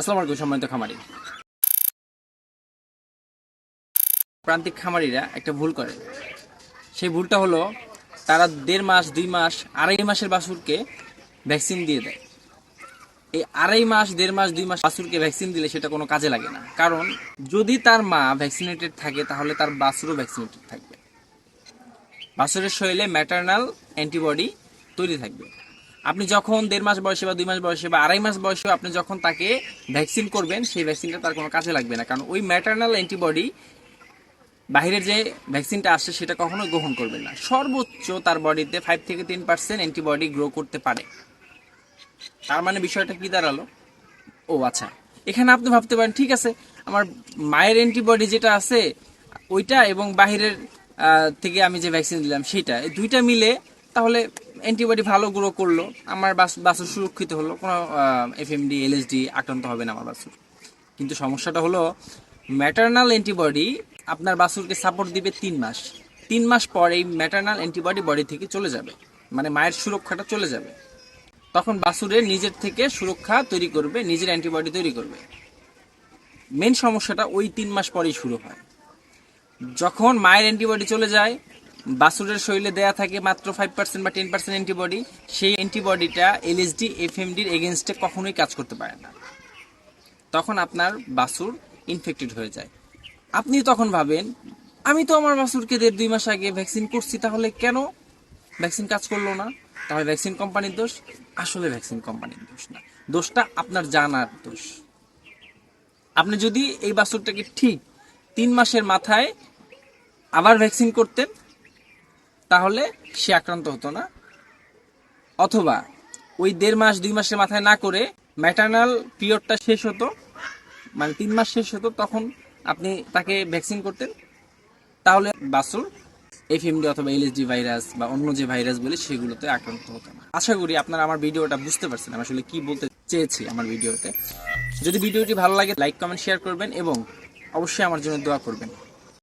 আসসালামু আলাইকুম সম্মানিত খামারি। প্রান্তিক খামারিরা একটা ভুল করে। সেই ভুলটা হলো তারা 1.5 মাস 2 মাস 2.5 মাসের বাছুরকে ভ্যাকসিন দিয়ে দেয়। এই 2.5 মাস 1.5 মাস 2 মাস বাছুরকে ভ্যাকসিন দিলে সেটা কোনো কাজে লাগে না। কারণ যদি তার মা ভ্যাকসিনেটেড থাকে তাহলে তার বাছুরও ভ্যাকসিনেটেড থাকবে। বাছুরের শরীরে ম্যাটারনাল অ্যান্টিবডি তৈরি থাকবে। আপনি যখন 1.5 মাস বয়সে বা 2 মাস বয়সে বা 2.5 মাস বয়সে আপনি যখন তাকে ভ্যাকসিন করবেন, সেই ভ্যাকসিনটা তার কোনো কাজে লাগবে না। কারণ ওই ম্যাটারনাল অ্যান্টিবডি বাহিরের যে ভ্যাকসিনটা আসছে সেটা কখনোই গ্রহণ করবে না। সর্বোচ্চ তার বডিতে 5 থেকে 10% অ্যান্টিবডি গ্রো করতে পারে। তার মানে বিষয়টা কি দাঁড়ালো? ও আচ্ছা, এখানে আপনি ভাবতে পারেন ঠিক আছে, আমার মায়ের অ্যান্টিবডি যেটা আছে ওইটা এবং বাহিরের থেকে আমি যে ভ্যাকসিন দিলাম সেটা, এই দুইটা মিলে তাহলে অ্যান্টিবডি ভালো গ্রো করলো, আমার বাছুর সুরক্ষিত হলো, কোনো এফএমডি এলএসডি আক্রান্ত হবে না আমার বাছুর। কিন্তু সমস্যাটা হলো ম্যাটারনাল অ্যান্টিবডি আপনার বাছুরকে সাপোর্ট দিবে 3 মাস। 3 মাস পর এই ম্যাটারনাল অ্যান্টিবডি বডি থেকে চলে যাবে, মানে মায়ের সুরক্ষাটা চলে যাবে। তখন বাছুরের নিজের থেকে সুরক্ষা তৈরি করবে, নিজের অ্যান্টিবডি তৈরি করবে। মেন সমস্যাটা ওই 3 মাস পরেই শুরু হয়। যখন মায়ের অ্যান্টিবডি চলে যায়, বাছুরের শরীরে দেয়া থাকে মাত্র 5% বা 10% অ্যান্টিবডি, সেই অ্যান্টিবডিটা এলএসডি এফএমডির এগেনস্টে কখনোই কাজ করতে পারে না। তখন আপনার বাছুর ইনফেক্টেড হয়ে যায়। আপনি তখন ভাবেন, আমি তো আমার বাছুরকে 1.5-2 মাস আগে ভ্যাকসিন করছি, তাহলে কেন ভ্যাকসিন কাজ করলো না? তাহলে ভ্যাকসিন কোম্পানির দোষ? আসলে ভ্যাকসিন কোম্পানির দোষ না, দোষটা আপনার জানার দোষ। আপনি যদি এই বাছুরটাকে ঠিক 3 মাসের মাথায় আবার ভ্যাকসিন করতেন তাহলে সে আক্রান্ত হতো না। অথবা ওই 1.5 মাস 2 মাসের মাথায় না করে ম্যাটারনাল পিরিয়ডটা শেষ হতো, মানে 3 মাস শেষ হতো, তখন আপনি তাকে ভ্যাকসিন করতেন, তাহলে বাছুর এফএমডি অথবা এলএসডি ভাইরাস বা অন্য যে ভাইরাস বলে সেগুলোতে আক্রান্ত হতো না। আশা করি আপনারা আমার ভিডিওটা বুঝতে পারছেন আমি আসলে কি বলতে চেয়েছি আমার ভিডিওতে। যদি ভিডিওটি ভালো লাগে লাইক কমেন্ট শেয়ার করবেন এবং অবশ্যই আমার জন্য দোয়া করবেন।